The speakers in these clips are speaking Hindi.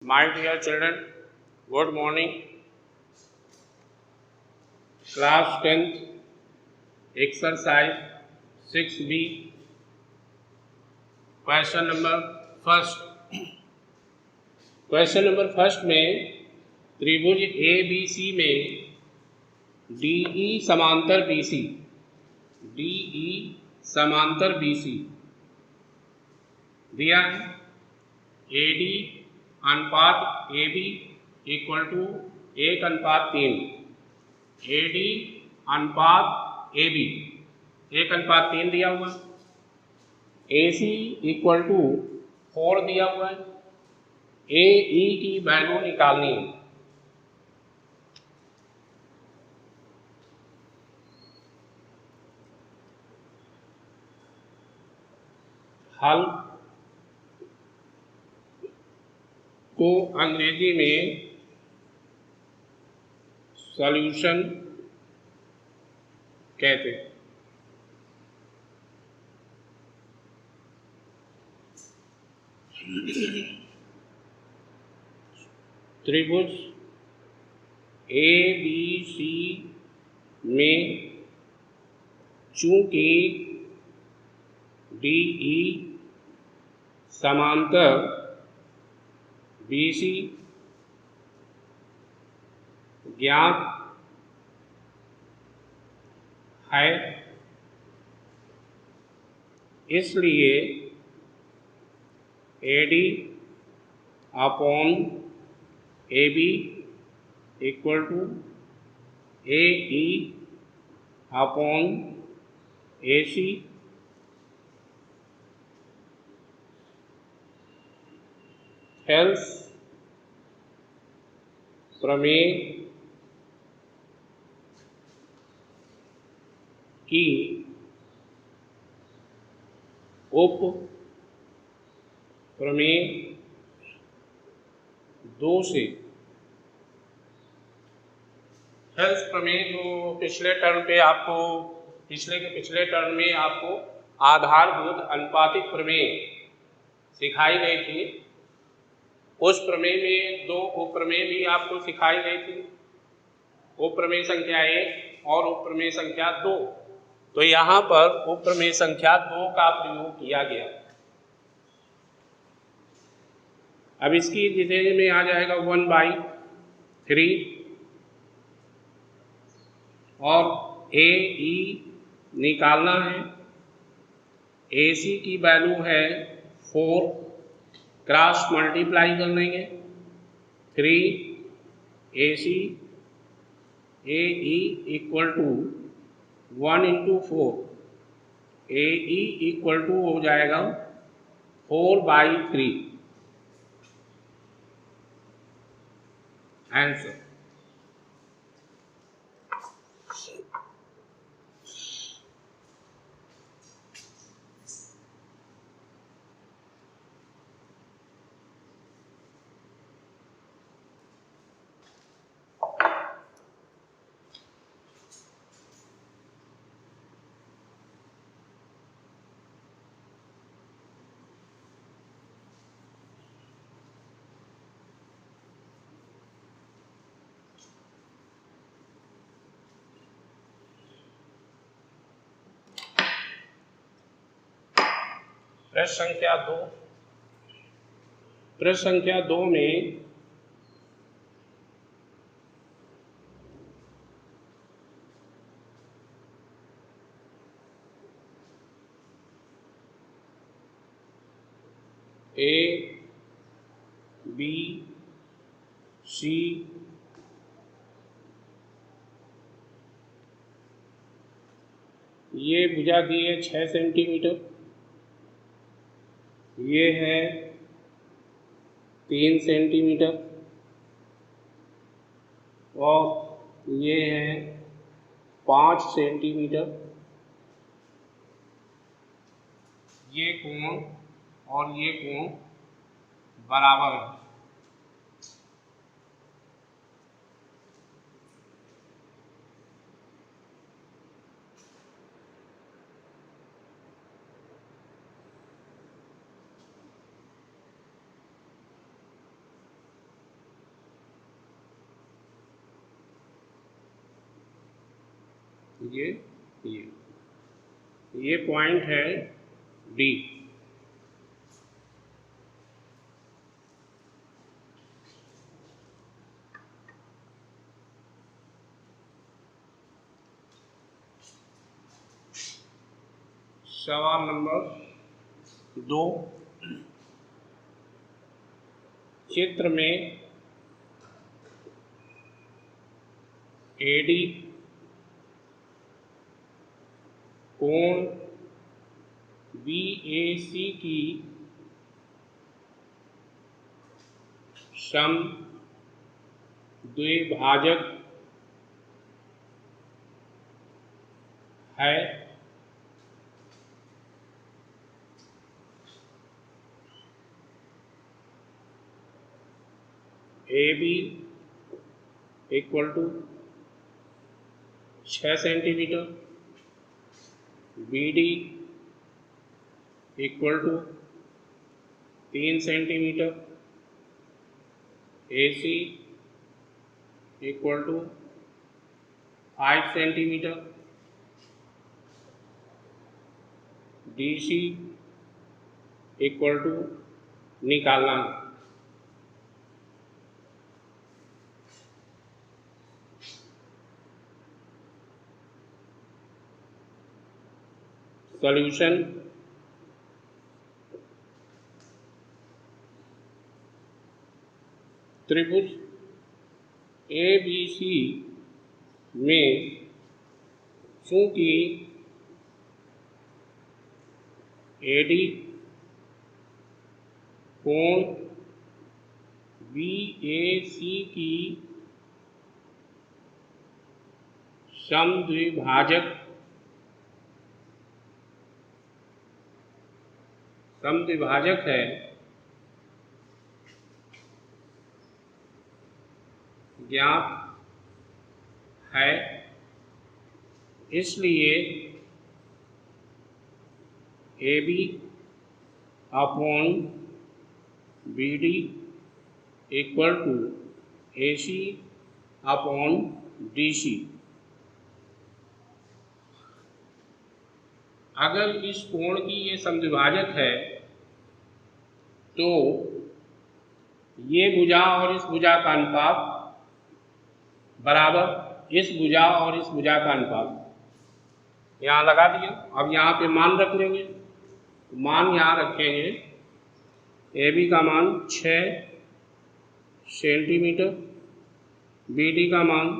My dear children, good morning. Class 10th, exercise 6B, question number first. Question number first में त्रिभुज ए बी सी में DE समांतर BC, DE समांतर BC दिया है। AD अनुपात AB इक्वल टू 1:3, AD अनुपात AB 1:3 दिया हुआ। AC इक्वल टू 4 दिया हुआ है। AE की वैल्यू निकालनी है। हल को अंग्रेजी में सॉल्यूशन कहते हैं। त्रिभुज ABC में चूंकि DE समांतर BC ज्ञात है, इसलिए AD upon AB equal to AE upon AC Thales प्रमेय की उप प्रमेय 2 से। हेल्स प्रमेय जो पिछले टर्म में आपको आधारभूत अनुपातिक प्रमेय सिखाई गई थी। उस प्रमेय में 2 उप प्रमेय भी आपको सिखाई गई थी, उप प्रमेय संख्या 1 और उप प्रमेय संख्या 2। तो यहाँ पर उप प्रमेय संख्या 2 का प्रयोग किया गया। अब इसकी डिटेल में आ जाएगा 1/3 और AE निकालना है। AC की वैल्यू है 4, क्रॉस मल्टीप्लाई कर लेंगे 3 AC AE equal to 1 into 4, AE equal to हो जाएगा 4/3 आंसर। प्रश्न संख्या 2 में ABC ये भुजा दी है 6 सेंटीमीटर, ये है 3 सेंटीमीटर और ये है 5 सेंटीमीटर। ये कोण और ये कोण बराबर है। ये ये पॉइंट है डी। सवाल नंबर 2, चित्र में एडी कोण बीएसी की समद्विभाजक है। A B equal to 6 centimetre, B D equal to 3 centimetre, A C equal to 5 centimetre, D C equal to निकालना है। सॉल्यूशन त्रिभुज ए बी सी में चूंकि एडी कोण बी ए सी की समद्विभाजक है, ज्ञात है, इसलिए A B upon B D equal to A C upon D C. अगर इस कोण की ये समद्विभाजक है तो ये भुजा और इस भुजा का अनुपात बराबर इस भुजा और इस भुजा का अनुपात, यहाँ लगा दिया। अब यहाँ पे मान रख लेंगे, मान यहाँ रखेंगे। ए बी का मान 6 सेंटीमीटर, बी डी का मान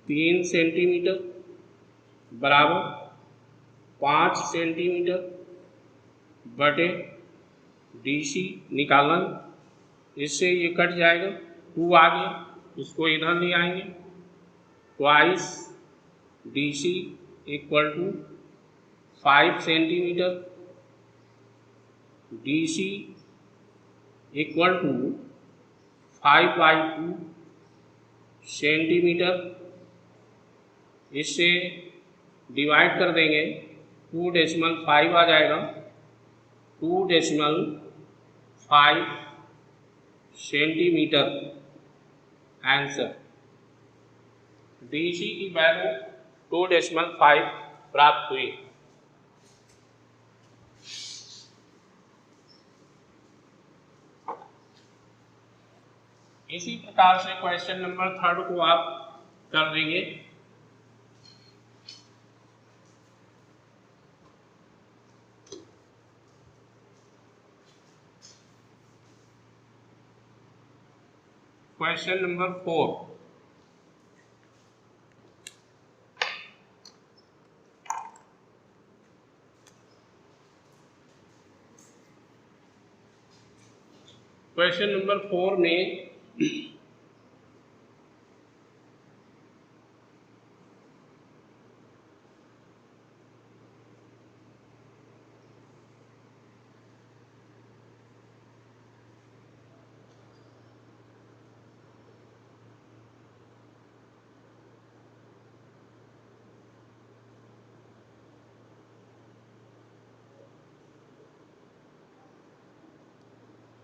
3 सेंटीमीटर बराबर 5 सेंटीमीटर बटे डी सी निकालना। इससे ये कट जाएगा, 2 आ गया, इसको इधर ले आएंगे, twice D C equal to 5 centimetre, D C equal to 5/2 centimetre. इससे डिवाइड कर देंगे, 2.5 आ जाएगा, 2.5 सेंटीमीटर आंसर। डी सी की वैल्यू 2.5 प्राप्त हुई। इसी प्रकार से क्वेश्चन नंबर 3 को आप कर देंगे। क्वेश्चन नंबर 4, क्वेश्चन नंबर 4 में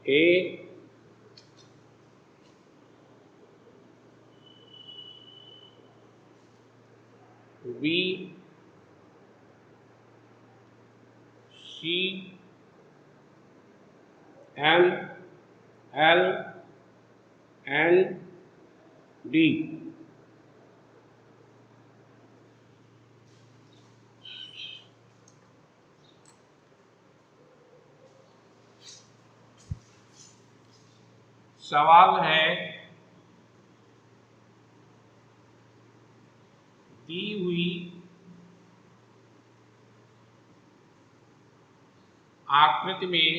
A B C M L and D. सवाल है दी हुई आकृति में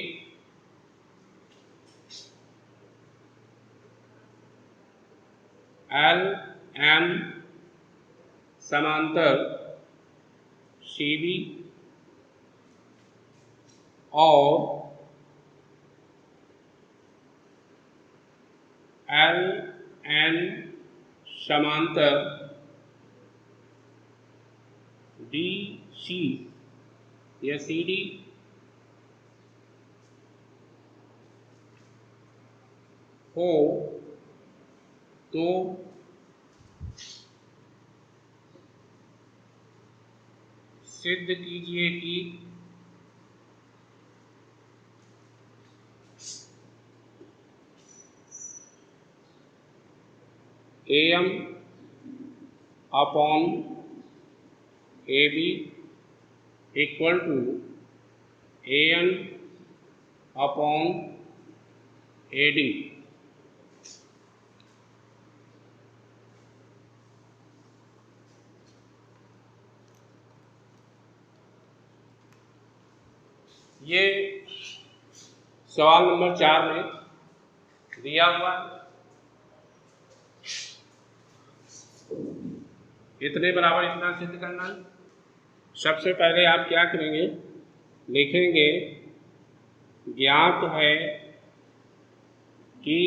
एल एम समांतर सी बी और एल एन समांतर डी सी या सी डी हो तो सिद्ध कीजिए कि AM upon AB equal to AN upon AD। ये सवाल नंबर 4 में दिया हुआ है। इतने बराबर इतना सिद्ध करना है। सबसे पहले आप क्या करेंगे, लिखेंगे ज्ञात है कि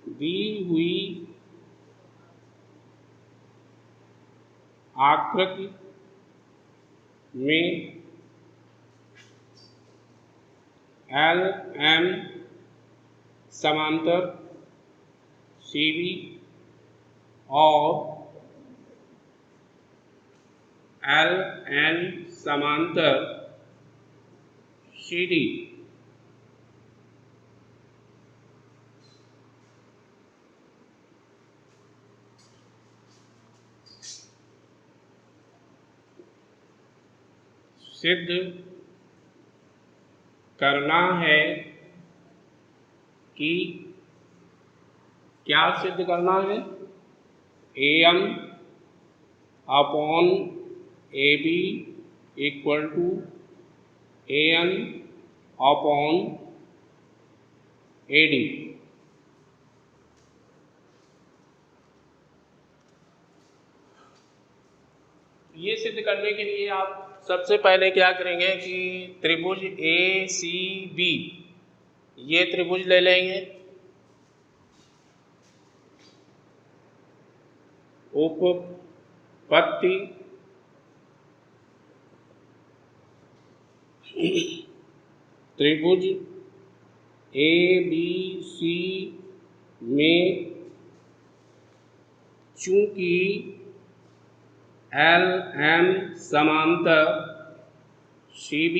दी हुई आकृति में एल एम समांतर सी बी और एल एन समांतर सी डी सिद्ध करना है कि क्या सिद्ध करना है, AM upon AB equal to AN upon AD। ये सिद्ध करने के लिए आप सबसे पहले क्या करेंगे कि त्रिभुज ACB ये त्रिभुज ले लेंगे, उपपत्ति त्रिभुज ABC में चूंकि एल एम समांतर CB,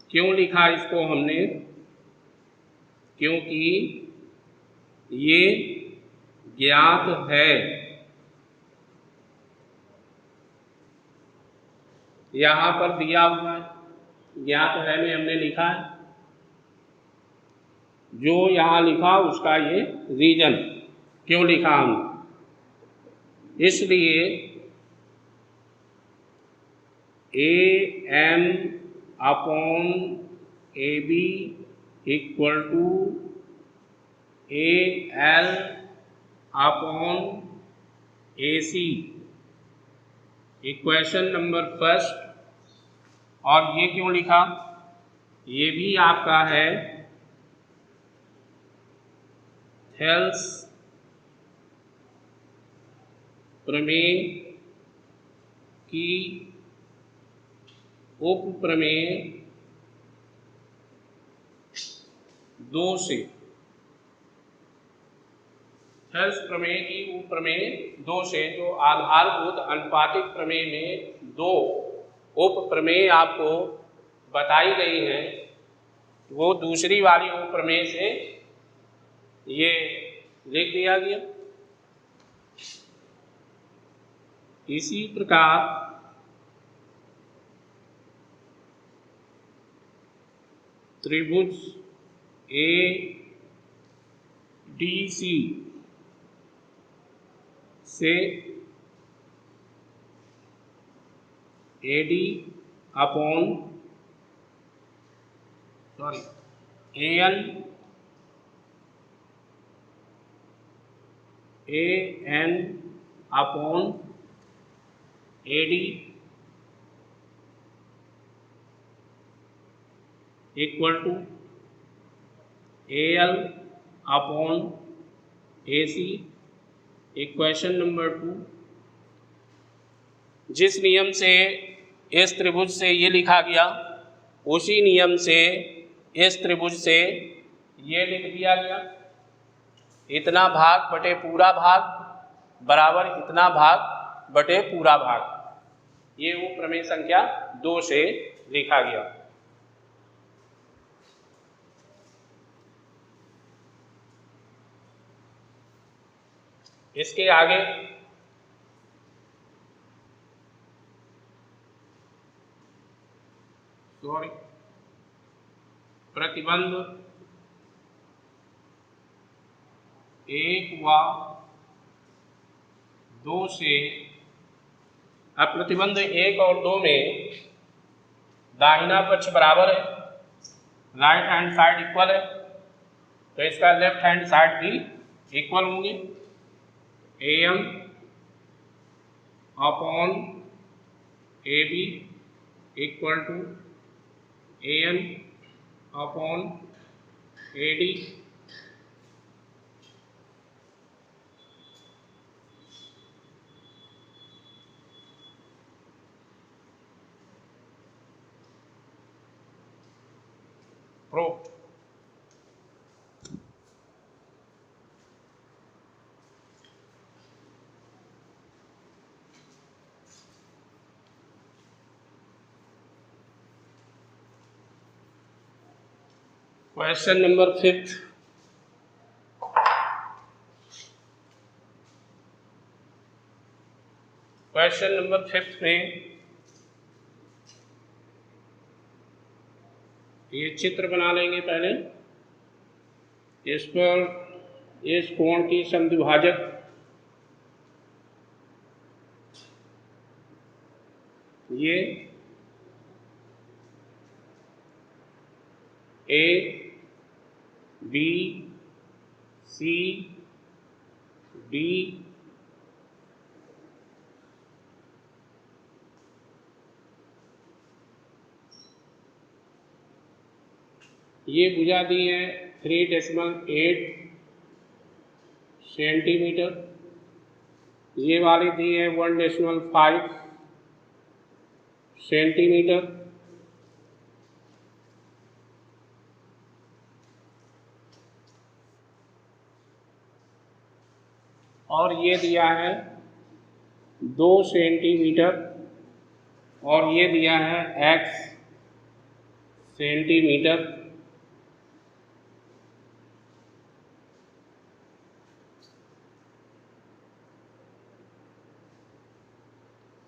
क्यों लिखा इसको हमने, क्योंकि ये ज्ञात है। यहाँ पर दिया हुआ है, ज्ञात है में हमने लिखा है, जो यहाँ लिखा उसका ये रीजन क्यों लिखा हम, इसलिए AM upon AB equal to AL upon AC equation number first. और ये क्यों लिखा, ये भी आपका है थेल्स प्रमेय की उप प्रमेय 2 से हेल्स प्रमेय की उप प्रमेय 2 से जो आधारभूत अनुपातिक प्रमेय में 2 उप प्रमेय आपको बताई गई हैं, वो दूसरी वाली उप प्रमेय से ये लिख दिया गया। इसी प्रकार त्रिभुज ADC से AD upon AN upon AD equal to AL upon AC। Equation number 2, जिस नियम से इस त्रिभुज से ये लिखा गया उसी नियम से इस त्रिभुज से ये लिख दिया गया। इतना भाग बटे पूरा भाग बराबर इतना भाग बटे पूरा भाग, ये वो प्रमेय संख्या 2 से लिखा गया। इसके आगे प्रतिबंध 1 व 2 से, अब प्रतिबंध 1 और 2 में दाहिना पक्ष बराबर है, राइट हैंड साइड इक्वल है, तो इसका लेफ्ट हैंड साइड भी इक्वल होंगे। AM upon AB equal to AN upon AD। Proof. Question number 5। Question number 5 में ये चित्र बना लेंगे पहले। इस पर इस कोण की समद्विभाजक ये A B C D ये भुजा दी है 3.8 सेंटीमीटर, ये वाली दी है 1.5 सेंटीमीटर, और ये दिया है 2 सेंटीमीटर, और ये दिया है x सेंटीमीटर।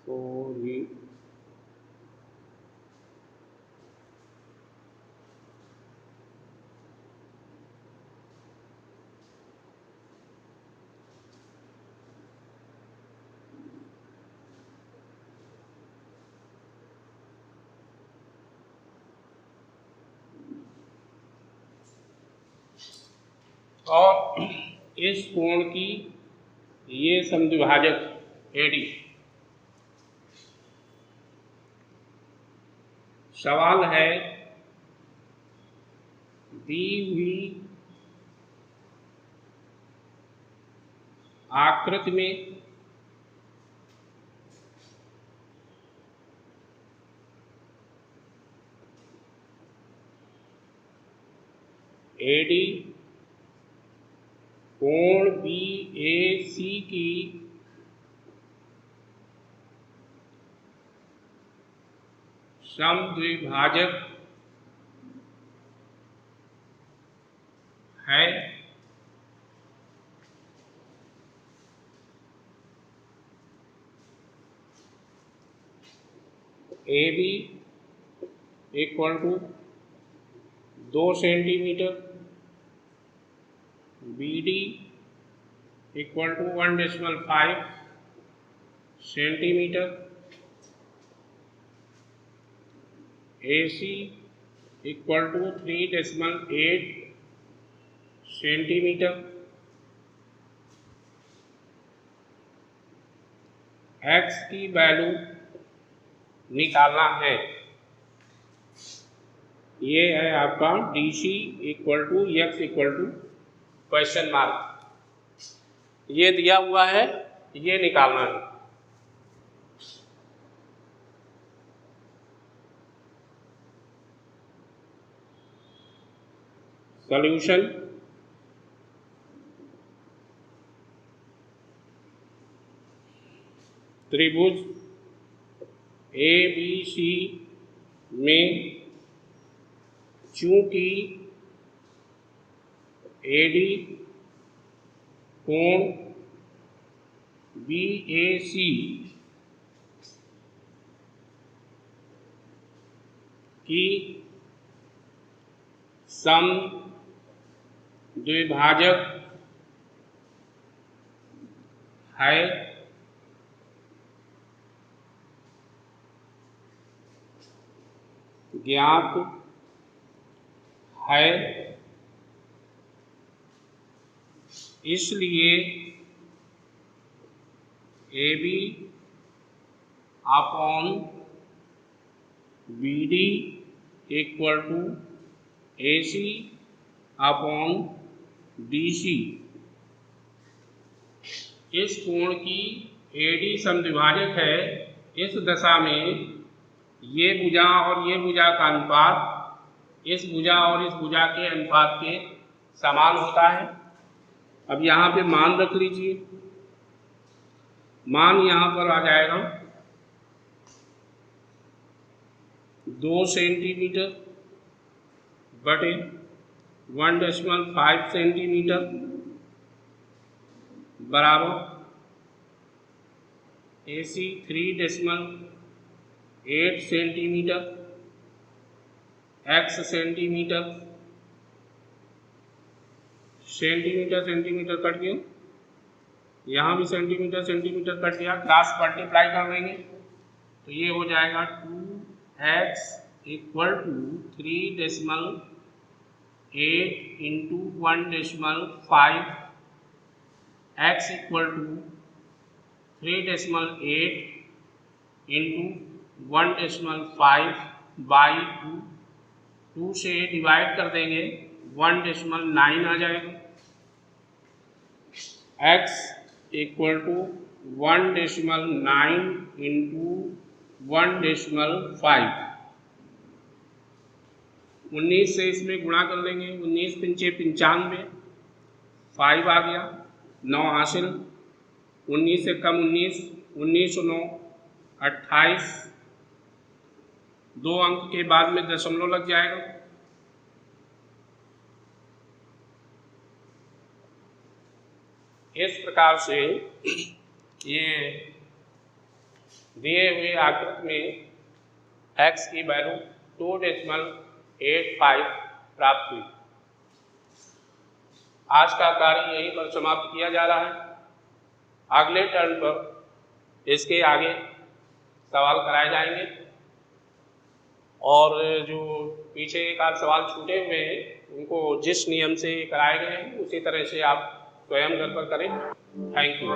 तो ये और इस कोण की ये समद्विभाजक AD। सवाल है दी हुई आकृति में AD कोण BAC की समद्विभाजक है। AB equal to 2 centimetre, BD equal to 1.5 centimetre, AC equal to 3.8 centimetre, x की वैल्यू निकालना है। ये है आपका DC equal to x equal to question mark, ये दिया हुआ है, ये निकालना है। सॉल्यूशन त्रिभुज ABC में चूंकि AD कोण BAC की समद्विभाजक है, ज्ञात है, इसलिए AB upon BD equal to AC upon DC। इस कोण की AD समद्विभाजक है। इस दशा में ये भुजा और ये भुजा का अनुपात इस भुजा और इस भुजा के अनुपात के समान होता है। अब यहाँ पे मान रख लीजिए, मान यहाँ पर आ जाएगा 2 सेंटीमीटर बटे 1.5 सेंटीमीटर बराबर AC 3.8 centimetre, x centimetre, centimetre centimetre cut गया, यहाँ भी सेंटीमीटर सेंटीमीटर कट गया, क्रॉस मल्टीप्लाई कर देंगे तो ये हो जाएगा 2x equal to 3.8 into 1.5, x equal to 3.8 into 1.5 by 2 से डिवाइड कर देंगे 1.9 आ जाएगा, x इक्वल टू 1.9 इंटू 1.5, 19 से इसमें गुणा कर लेंगे, 19 पंचे 95, 5 आ गया, 9 हासिल, 19 से कम 19, 19 और 9 28, 2 अंक के बाद में दशमलव लग जाएगा। इस प्रकार से ये दिए हुए आकृति में x की वैल्यू 2.85 प्राप्त हुई। आज का कार्य यहीं पर समाप्त किया जा रहा है। अगले टर्न पर इसके आगे सवाल कराए जाएंगे और जो पीछे एक आध सवाल छूटे हुए हैं उनको जिस नियम से कराए गए हैं उसी तरह से आप स्वयं घर पर करें। Thank you.